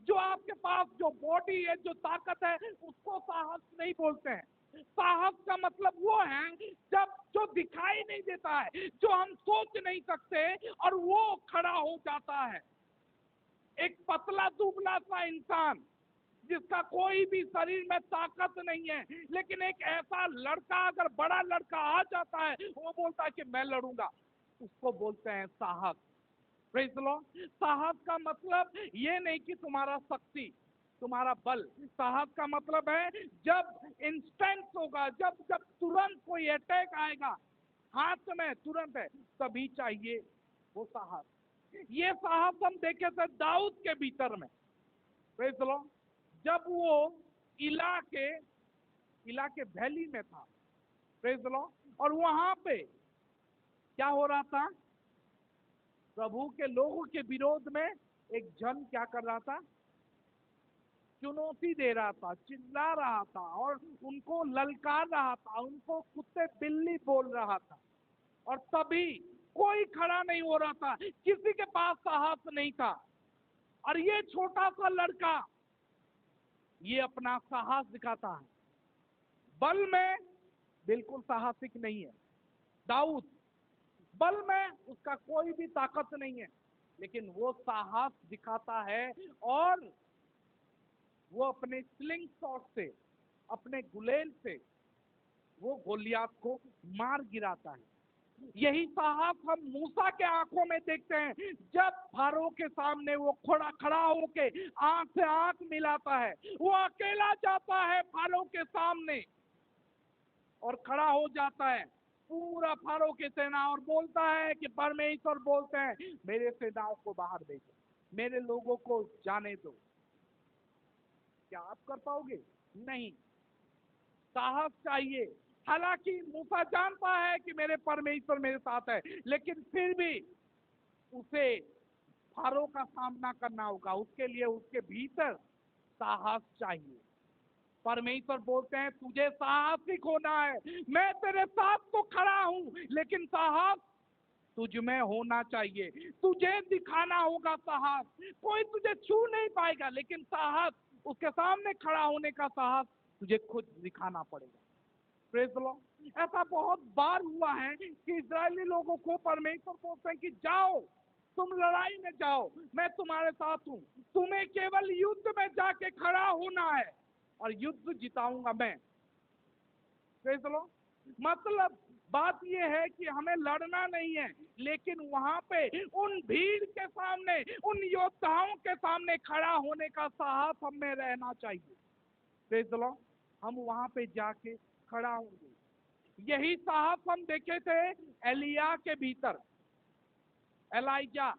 जो आपके पास जो बॉडी है, जो ताकत है, उसको साहस नहीं बोलते हैं। साहस का मतलब वो है जब जो दिखाई नहीं देता है, जो हम सोच नहीं सकते और वो खड़ा हो जाता है। एक पतला दुबला सा इंसान जिसका कोई भी शरीर में ताकत नहीं है, लेकिन एक ऐसा लड़का, अगर बड़ा लड़का आ जाता है, वो बोलता है कि मैं लड़ूंगा, उसको बोलते हैं साहस। Praise the Lord. साहस का मतलब ये नहीं कि तुम्हारा शक्ति, तुम्हारा बल। साहस का मतलब है जब इंस्टेंट होगा, जब जब तुरंत कोई अटैक आएगा, हाथ में तुरंत है, तभी चाहिए वो साहस। ये साहस हम देखे थे दाऊद के भीतर में। Praise the Lord. जब वो इलाके वैली में था, प्रेज़ द लॉर्ड, और वहां पे क्या हो रहा था? प्रभु के लोगों के विरोध में एक जन क्या कर रहा था? चुनौती दे रहा था, चिल्ला रहा था और उनको ललकार रहा था, उनको कुत्ते बिल्ली बोल रहा था, और तभी कोई खड़ा नहीं हो रहा था, किसी के पास साहस नहीं था। और ये छोटा सा लड़का ये अपना साहस दिखाता है। बल में बिल्कुल साहसिक नहीं है। दाऊद बल में उसका कोई भी ताकत नहीं है, लेकिन वो साहस दिखाता है और वो अपने स्लिंग शॉट से, अपने गुलेल से वो गोलियत को मार गिराता है। यही साहस हम मूसा के आंखों में देखते हैं, जब फारो के सामने वो खड़ा होके आंख से आंख मिलाता है। वो अकेला जाता है फारो के सामने और खड़ा हो जाता है पूरा फारो की सेना और बोलता है कि परमेश्वर बोलते हैं मेरे सेनाओं को बाहर भेजो, मेरे लोगों को जाने दो। क्या आप कर पाओगे? नहीं। साहस चाहिए। हालांकि मूसा जानता है कि मेरे परमेश्वर मेरे साथ है, लेकिन फिर भी उसे फारो का सामना करना होगा। उसके लिए उसके भीतर साहस चाहिए। परमेश्वर बोलते हैं तुझे साहसिक होना है, मैं तेरे साथ तो खड़ा हूं, लेकिन साहस तुझ में होना चाहिए। तुझे दिखाना होगा साहस। कोई तुझे छू नहीं पाएगा, लेकिन साहस, उसके सामने खड़ा होने का साहस तुझे खुद दिखाना पड़ेगा। Praise the Lord. ऐसा बहुत बार हुआ है कि इजरायली लोगों को परमेश्वर बोलते हैं कि जाओ, तुम लड़ाई में जाओ, मैं तुम्हारे साथ हूं, तुम्हें केवल युद्ध में जाके खड़ा होना है और युद्ध जिताऊंगा मैं। Praise the Lord. मतलब बात यह है कि हमें लड़ना नहीं है, लेकिन वहां पे उन भीड़ के सामने, उन योद्धाओं के सामने खड़ा होने का साहस हमें रहना चाहिए। Praise the Lord. हम वहां पे जाके खड़ा होंगे। यही साहस हम देखे थे एलिया के भीतर। एलाइजा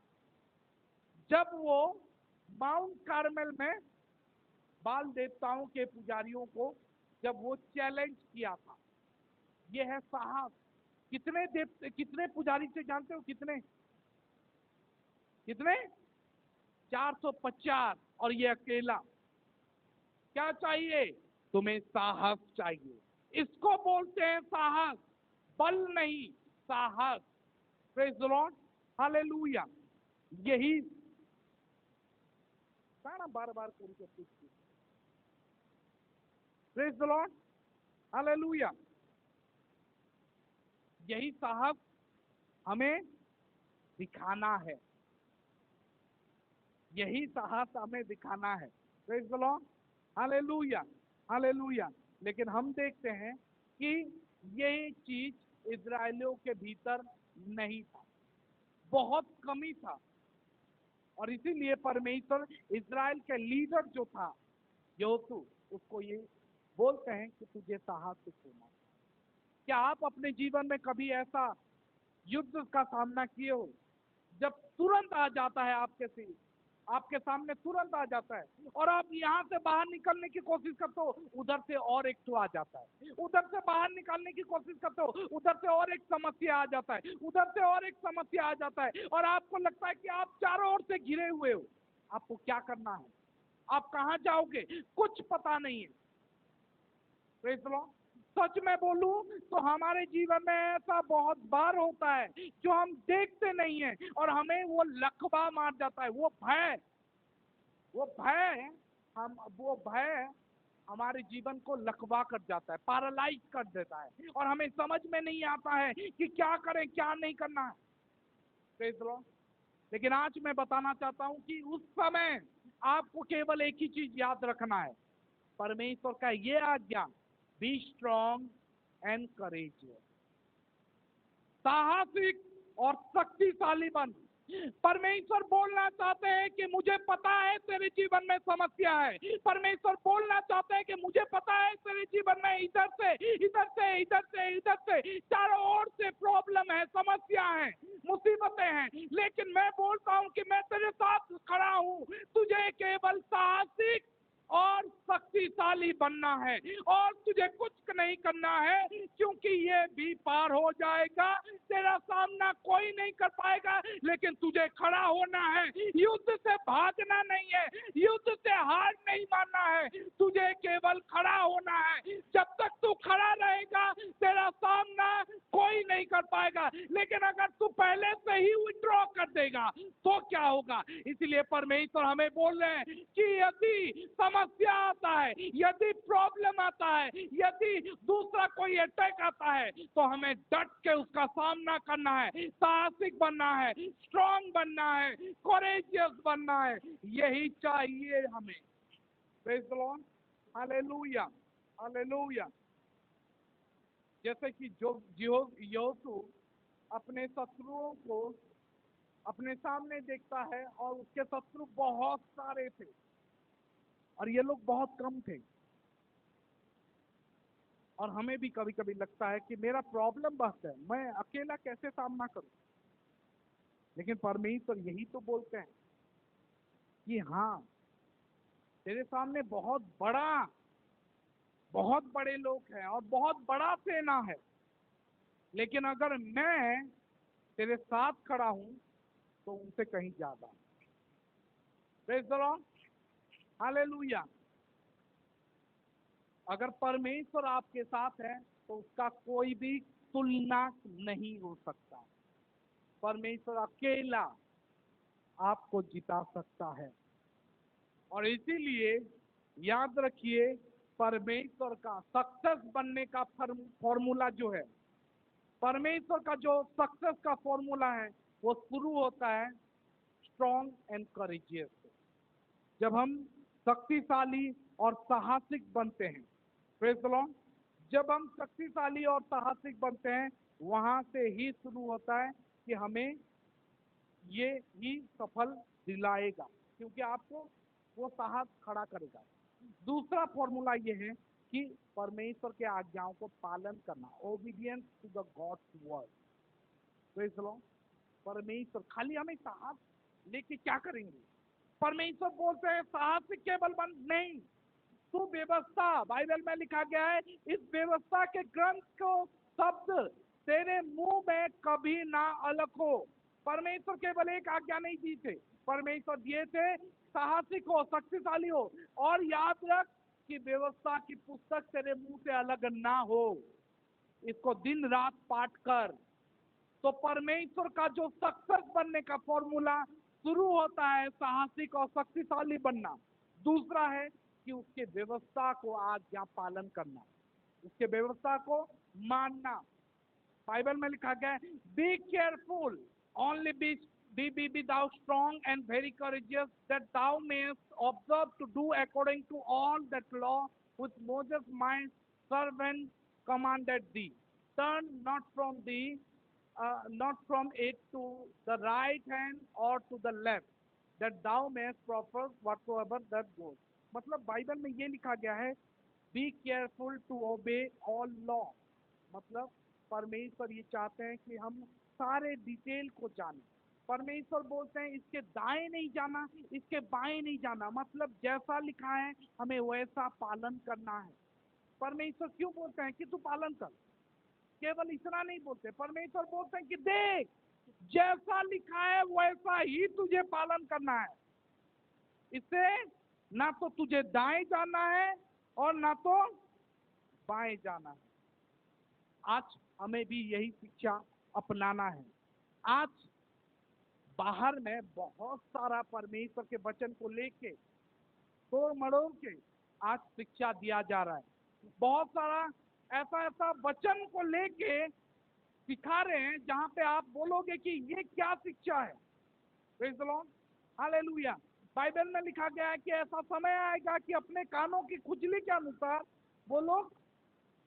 जब वो माउंट कार्मेल में बाल देवताओं के पुजारियों को जब वो चैलेंज किया था, ये है साहस। कितने पुजारी से जानते हो? कितने कितने 450, और ये अकेला। क्या चाहिए तुम्हें? साहस चाहिए। इसको बोलते हैं साहस, बल नहीं, साहस। Praise the lord, hallelujah. यही ना बार बार करके पूछती। Praise the lord, hallelujah. यही साहस हमें दिखाना है, यही साहस हमें दिखाना है। Praise the lord, hallelujah, hallelujah. लेकिन हम देखते हैं कि यही चीज इजरायलियों के भीतर नहीं था, बहुत कमी था। और इसीलिए परमेश्वर इजराइल के लीडर जो था योशू, उसको ये बोलते हैं कि तुझे साहसिक होना। क्या आप अपने जीवन में कभी ऐसा युद्ध का सामना किए हो जब तुरंत आ जाता है आपके सामने तुरंत आ जाता है, और आप यहाँ से बाहर निकलने की कोशिश करते हो, उधर से और एक तो आ जाता है, उधर से बाहर निकालने की कोशिश करते हो, उधर से और एक समस्या आ जाता है, उधर से और एक समस्या आ जाता है, और आपको लगता है कि आप चारों ओर से घिरे हुए हो। आपको क्या करना है? आप कहाँ जाओगे? कुछ पता नहीं है। Praise the Lord. सच में बोलूं तो हमारे जीवन में ऐसा बहुत बार होता है जो हम देखते नहीं है और हमें वो लकवा मार जाता है। वो भय हमारे जीवन को लकवा कर जाता है, पैरालाइज कर देता है, और हमें समझ में नहीं आता है कि क्या करें, क्या नहीं करना है। Praise the Lord. लेकिन आज मैं बताना चाहता हूं कि उस समय आपको केवल एक ही चीज याद रखना है, परमेश्वर का ये आज्ञा, बी स्ट्रॉन्ग एंड करेजियस, साहसिक और शक्तिशाली बन। परमेश्वर बोलना चाहते हैं कि मुझे पता है तेरे जीवन में समस्या है। परमेश्वर बोलना चाहते हैं कि मुझे पता है तेरे जीवन में इधर से इधर से इधर से इधर से चारों ओर से प्रॉब्लम है, समस्या है, मुसीबतें हैं, लेकिन मैं बोलता हूं कि मैं तेरे साथ खड़ा हूं। तुझे केवल साहसिक और शक्तिशाली बनना है, और तुझे कुछ नहीं करना है, क्योंकि ये भी पार हो जाएगा। तेरा सामना कोई नहीं कर पाएगा, लेकिन तुझे खड़ा होना है। युद्ध से भागना नहीं है, युद्ध से हार नहीं मानना है, तुझे केवल खड़ा होना है। जब तक तू खड़ा रहेगा तेरा सामना कोई नहीं कर पाएगा, लेकिन अगर तू पहले से ही विड्रॉ कर देगा तो क्या होगा। इसलिए परमेश्वर हमें बोल रहे हैं कि यदि समस्या आता है, यदि प्रॉब्लम आता है, यदि दूसरा कोई अटैक आता है, तो हमें डट के उसका सामना करना है, साहसिक बनना है, स्ट्रांग बनना है, कोरेजियस बनना है। यही चाहिए हमें। Praise the lord, hallelujah, hallelujah. जैसे कि जो यहोशू अपने शत्रुओं को अपने सामने देखता है और उसके शत्रु बहुत सारे थे और ये लोग बहुत कम थे। और हमें भी कभी कभी लगता है कि मेरा प्रॉब्लम बहुत है, मैं अकेला कैसे सामना करूं। लेकिन परमेश्वर यही तो बोलते हैं कि हाँ, तेरे सामने बहुत बड़े लोग हैं और बहुत बड़ा सेना है, लेकिन अगर मैं तेरे साथ खड़ा हूं तो उनसे कहीं ज्यादा। Praise the lord, hallelujah. अगर परमेश्वर आपके साथ है तो उसका कोई भी तुलना नहीं हो सकता। परमेश्वर अकेला आपको जिता सकता है। और इसीलिए याद रखिए, परमेश्वर का सक्सेस बनने का फॉर्मूला जो है, परमेश्वर का जो सक्सेस का फॉर्मूला है, वो शुरू होता है स्ट्रॉन्ग एंड करेजियस। जब हम शक्तिशाली और साहसिक बनते हैं, प्रेज द लॉर्ड, जब हम शक्तिशाली और साहसिक बनते हैं, वहां से ही शुरू होता है कि हमें ये ही सफल दिलाएगा, क्योंकि आपको वो साहस खड़ा करेगा। दूसरा फॉर्मूला ये है कि परमेश्वर के आज्ञाओं को पालन करना, obedience to the God's word. Praise the Lord, परमेश्वर खाली हमें साहस लेके क्या करेंगे। परमेश्वर बोलते हैं साहस से केवल बन नहीं, तू व्यवस्था, बाइबल में लिखा गया है, इस व्यवस्था के ग्रंथ को शब्द तेरे मुंह में कभी ना अलग हो। परमेश्वर केवल एक आज्ञा नहीं दी थे, परमेश्वर दिए थे साहसिक हो, शक्तिशाली हो, और याद रख कि व्यवस्था की पुस्तक तेरे मुंह से अलग ना हो, इसको दिन रात पाठ कर। तो परमेश्वर का जो सक्सेस बनने का फॉर्मूला शुरू होता है साहसिक और शक्तिशाली बनना। दूसरा है कि उसके व्यवस्था को आज्ञा पालन करना, उसके व्यवस्था को मानना। बाइबल में लिखा गया है, be careful, only be thou strong and very courageous, that thou mayest observe to do according to all that law which Moses my servant commanded thee. Turn not from it to the right hand or to the left, that thou mayest prosper whatsoever that goes. मतलब Bible में ये लिखा गया है, be careful to obey all law. मतलब परमेश्वर ये चाहते हैं कि हम सारे डिटेल को जानें। परमेश्वर बोलते हैं इसके दाएं नहीं जाना, इसके बाएं नहीं जाना, मतलब जैसा लिखा है हमें वैसा पालन करना है। परमेश्वर क्यों बोलते हैं कि तू पालन कर, केवल इतना नहीं बोलते, परमेश्वर बोलते हैं कि देख जैसा लिखा है वैसा ही तुझे पालन करना है। इससे ना तो तुझे दाएं जाना है और ना तो बाएं जाना है। आज हमें भी यही शिक्षा अपनाना है। आज बाहर में बहुत सारा परमेश्वर के वचन को लेके तोड़ मड़ोड़ के आज शिक्षा दिया जा रहा है। बहुत सारा ऐसा वचन को लेके सिखा रहे हैं जहां पे आप बोलोगे कि ये क्या शिक्षा है। Praise the lord, hallelujah. Bible में लिखा गया है कि ऐसा समय आएगा कि अपने कानों की खुजली के अनुसार वो लोग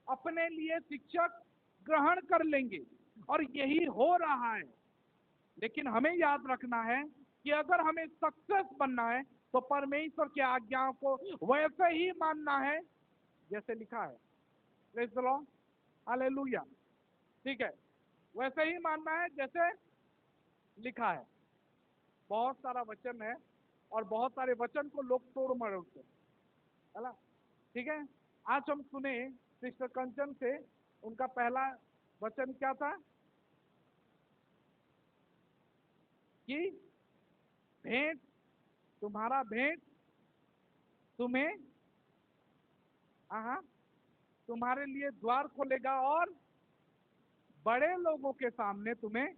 अपने लिए शिक्षक ग्रहण कर लेंगे, और यही हो रहा है। लेकिन हमें याद रखना है कि अगर हमें सक्सेस बनना है तो परमेश्वर की आज्ञाओं को वैसे ही मानना है जैसे लिखा है। Praise the lord, hallelujah. ठीक है, वैसे ही मानना है जैसे लिखा है। बहुत सारा वचन है और बहुत सारे वचन को लोग तोड़ मरोड़ते है ना। ठीक है, आज हम सुने सिस्टर कंचन से, उनका पहला वचन क्या था कि भेंट, तुम्हारा भेंट तुम्हें तुम्हारे लिए द्वार खोलेगा और बड़े लोगों के सामने तुम्हें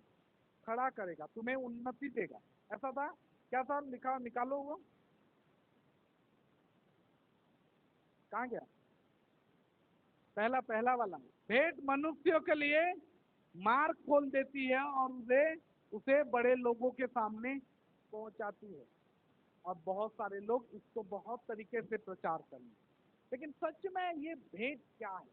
खड़ा करेगा, तुम्हें उन्नति देगा। ऐसा था क्या था? लिखा, निकालो वो, कहाँ गया? पहला पहला वाला, भेंट मनुष्यों के लिए मार्ग खोल देती है और उसे उसे बड़े लोगों के सामने पहुंचाती है, और बहुत सारे लोग इसको बहुत तरीके से प्रचार करेंगे। लेकिन सच में ये भेंट क्या है?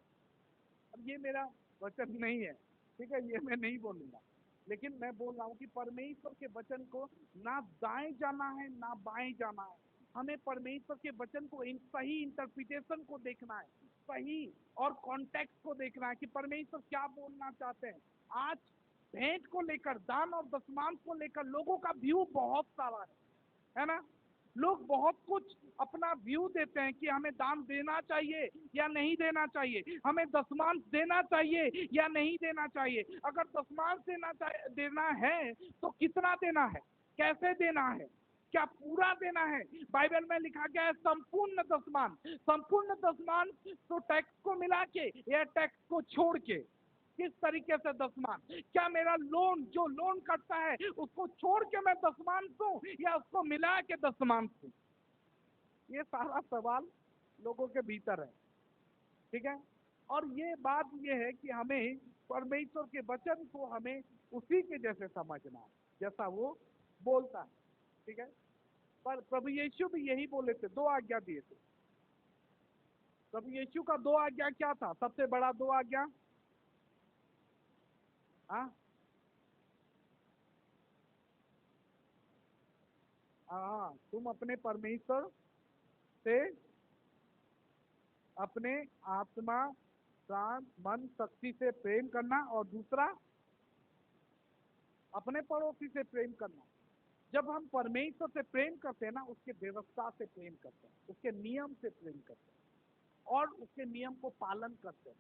अब ये मेरा वचन नहीं है, ठीक है, ये मैं नहीं बोलूंगा, लेकिन मैं बोल रहा हूँ कि परमेश्वर के वचन को ना दाएं जाना है ना बाएं जाना है, हमें परमेश्वर के वचन को इन सही इंटरप्रिटेशन को देखना है, सही और कॉन्टेक्स्ट को देखना है कि परमेश्वर क्या बोलना चाहते हैं। आज भेंट को लेकर, दान और दशमांश को लेकर लोगों का व्यू बहुत सारा है ना? लोग बहुत कुछ अपना व्यू देते हैं कि हमें दान देना चाहिए या नहीं देना चाहिए, हमें दशमांश देना चाहिए या नहीं देना चाहिए, अगर दशमांश देना है तो कितना देना है, कैसे देना है, क्या पूरा देना है? बाइबल में लिखा गया है संपूर्ण दशमांश। संपूर्ण दशमांश तो टैक्स को मिला के या टैक्स को छोड़ के, किस तरीके से दशमांश? क्या मेरा लोन, जो लोन करता है उसको छोड़ के मैं दशमांश दूं या उसको मिला के दशमांश दूं? ये सारा सवाल लोगों के भीतर है, ठीक है। और ये बात ये है कि हमें परमेश्वर के वचन को हमें उसी के जैसे समझना है जैसा वो बोलता है, ठीक है। पर प्रभु यीशु भी यही बोले थे, दो आज्ञा दिए थे। प्रभु यीशु का दो आज्ञा क्या था? सबसे बड़ा दो आज्ञा, हाँ हाँ, तुम अपने परमेश्वर से अपने आत्मा, प्राण, मन, शक्ति से प्रेम करना, और दूसरा अपने पड़ोसी से प्रेम करना। जब हम परमेश्वर से प्रेम करते हैं ना, उसके व्यवस्था से प्रेम करते हैं, उसके नियम से प्रेम करते हैं और उसके नियम को पालन करते हैं।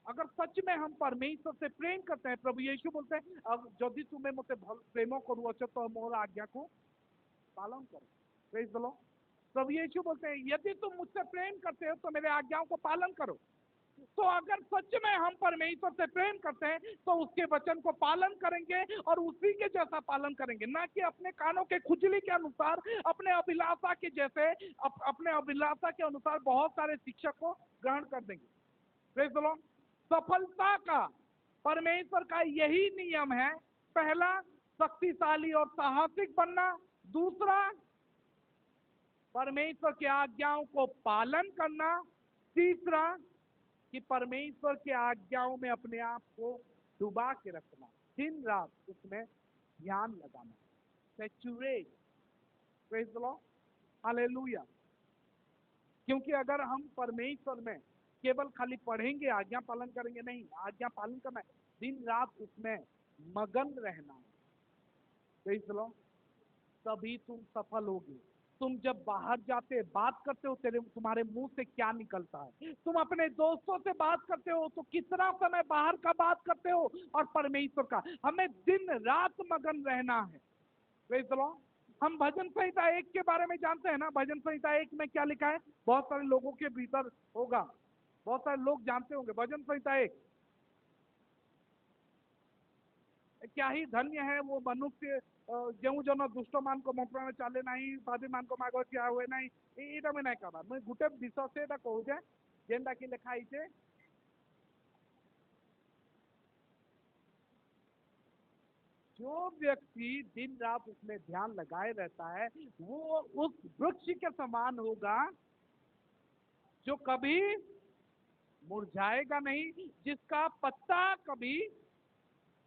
अगर सच में हम परमेश्वर से प्रेम करते हैं, प्रभु यीशु बोलते हैं अब यदि तुम्हें मुझसे प्रेम करूँ तो मोर आज्ञा को पालन करो। Praise the lord. प्रभु यीशु बोलते हैं यदि तुम मुझसे प्रेम करते हो तो मेरे आज्ञाओं को पालन करो। तो अगर सच में हम परमेश्वर से प्रेम करते हैं तो उसके वचन को पालन करेंगे और उसी के जैसा पालन करेंगे, ना कि अपने कानों के खुजली के अनुसार, अपने अभिलाषा के जैसे, अपने अभिलाषा के अनुसार बहुत सारे शिक्षक को ग्रहण कर देंगे। Praise the Lord. सफलता का परमेश्वर का यही नियम है। पहला, शक्तिशाली और साहसिक बनना। दूसरा, परमेश्वर की आज्ञाओं को पालन करना। तीसरा, कि परमेश्वर के आज्ञाओं में अपने आप को डुबा के रखना, दिन रात उसमें ध्यान लगाना, saturate. Praise the lord, hallelujah. क्योंकि अगर हम परमेश्वर में केवल खाली पढ़ेंगे, आज्ञा पालन करेंगे नहीं, आज्ञा पालन करना है, दिन रात उसमें मगन रहना है, प्रेज द लॉर्ड, तभी तुम सफल होगे। तुम जब बाहर जाते बात करते हो, तुम्हारे मुंह से क्या निकलता है? तुम अपने दोस्तों से बात करते हो तो कितना समय बाहर का बात करते हो और परमेश्वर का? हमें दिन रात मगन रहना है। Praise the Lord. हम भजन संहिता 1 के बारे में जानते हैं ना? भजन संहिता 1 में क्या लिखा है? बहुत सारे लोगों के भीतर होगा, बहुत सारे लोग जानते होंगे भजन संहिता 1। क्या ही धन्य है वो मनुष्य ଯେଉଁ ଜନ ଦୁଷ୍ଟ ମାନଙ୍କ ମନ୍ତ୍ରଣା ଚାଲେ ନାହିଁ, ଭାବି ମାନଙ୍କ ମାଗ ଠିଆ ହୁଏ ନାହିଁ। ଏଇଟା ମୁଇଁ ନାଇଁ कहना, मुझे गुटे विषय से एटा कहूचे जेनटा कि लिखा है, जो व्यक्ति दिन रात उसमें ध्यान लगाए रहता है वो उस वृक्ष के समान होगा जो कभी मुरझाएगा नहीं, जिसका पत्ता कभी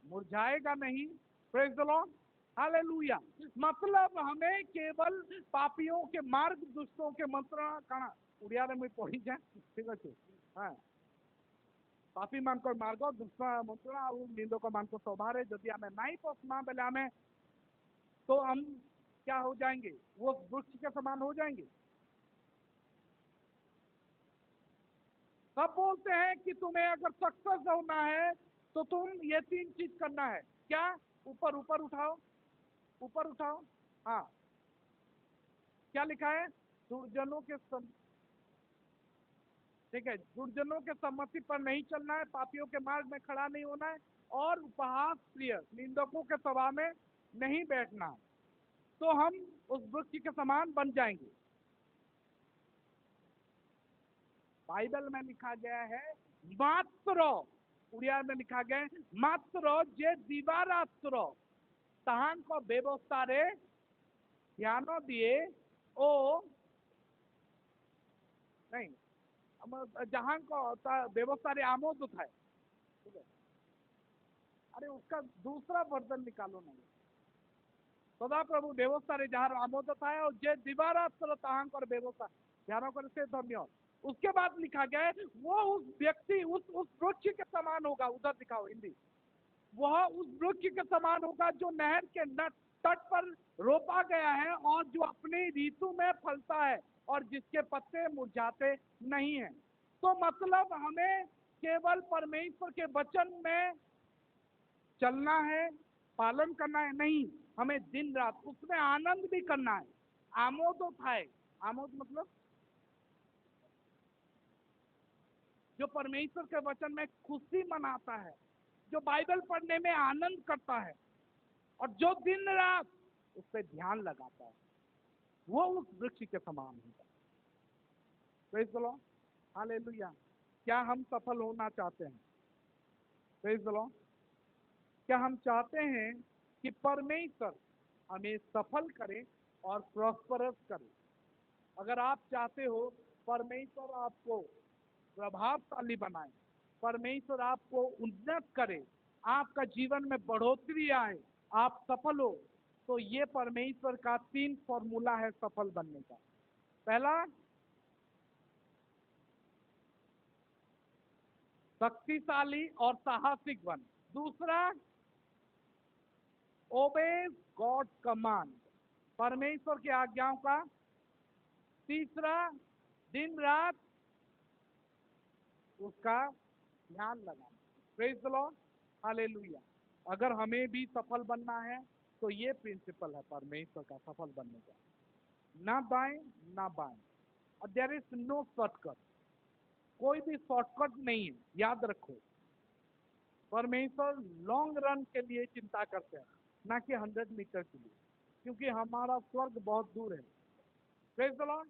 मुरझाएगा नहीं। Praise the lord, hallelujah. मतलब हमें केवल पापियों के मार्ग, दुष्टों के मंत्रणा काना उड़िया में पढ़ी जाए, ठीक अच्छे। हाँ, पापी मान को मार्ग, दुष्ट मंत्रणा और निंदक मान को स्वभाव है, यदि हमें नहीं पसमा बेले हमें, तो हम क्या हो जाएंगे? वो वृक्ष के समान हो जाएंगे। सब बोलते हैं कि तुम्हें अगर सक्सेस होना है तो तुम ये 3 चीज करना है। क्या? ऊपर ऊपर उठाओ, ऊपर उठाओ। हाँ, क्या लिखा है? दुर्जनों के ठीक है, दुर्जनों के सम्मति पर नहीं चलना है, पापियों के मार्ग में खड़ा नहीं होना है, और उपहास प्रिय निंदकों के सभा में नहीं बैठना है। तो हम उस वृक्ष के समान बन जाएंगे। बाइबल में लिखा गया है मात्र, उड़िया में लिखा गया है मात्र जे दिवारात्र तहां को व्यवस्था रे ध्यान दिए ओ नहीं जहां को व्यवस्था रे आमोद था। अरे उसका दूसरा वर्जन निकालो ना। सदा प्रभु व्यवस्था रे जहाँ आमोद था और जे दिवारात्र तहां कर व्यवस्था ध्यान कर से धन्य। उसके बाद लिखा गया है वो उस व्यक्ति उस वृक्ष के समान होगा। उधर दिखाओ हिंदी। वह उस वृक्ष के समान होगा जो नहर के तट पर रोपा गया है और जो अपनी ऋतु में फलता है और जिसके पत्ते मुरझाते नहीं है। तो मतलब हमें केवल परमेश्वर के वचन में चलना है, पालन करना है नहीं, हमें दिन रात उसमें आनंद भी करना है। आमोद थाए, आमोद मतलब जो परमेश्वर के वचन में खुशी मनाता है, जो बाइबल पढ़ने में आनंद करता है और जो दिन रात उस पर ध्यान लगाता है, वो उस वृक्ष के समान होगा। Praise the lord, hallelujah. क्या हम सफल होना चाहते हैं? Praise the Lord. क्या हम चाहते हैं कि परमेश्वर हमें सफल करे और प्रॉस्परस करे? अगर आप चाहते हो परमेश्वर आपको प्रभावशाली बनाए, परमेश्वर आपको उन्नत करे, आपका जीवन में बढ़ोतरी आए, आप सफल हो, तो ये परमेश्वर का 3 फॉर्मूला है सफल बनने का। पहला, शक्तिशाली और साहसिक बन। दूसरा, ओबे गॉड कमांड, परमेश्वर की आज्ञाओं का। तीसरा, दिन रात उसका ध्यान लगाना। Praise the lord, hallelujah. अगर हमें भी सफल बनना है तो ये प्रिंसिपल है परमेश्वर का सफल बनने का। ना दाएं ना बाएं, और देयर इज नो शॉर्टकट। कोई भी शॉर्टकट नहीं है, याद रखो। परमेश्वर लॉन्ग रन के लिए चिंता करते हैं, ना कि 100 मीटर के लिए, क्योंकि हमारा स्वर्ग बहुत दूर है। Praise the Lord.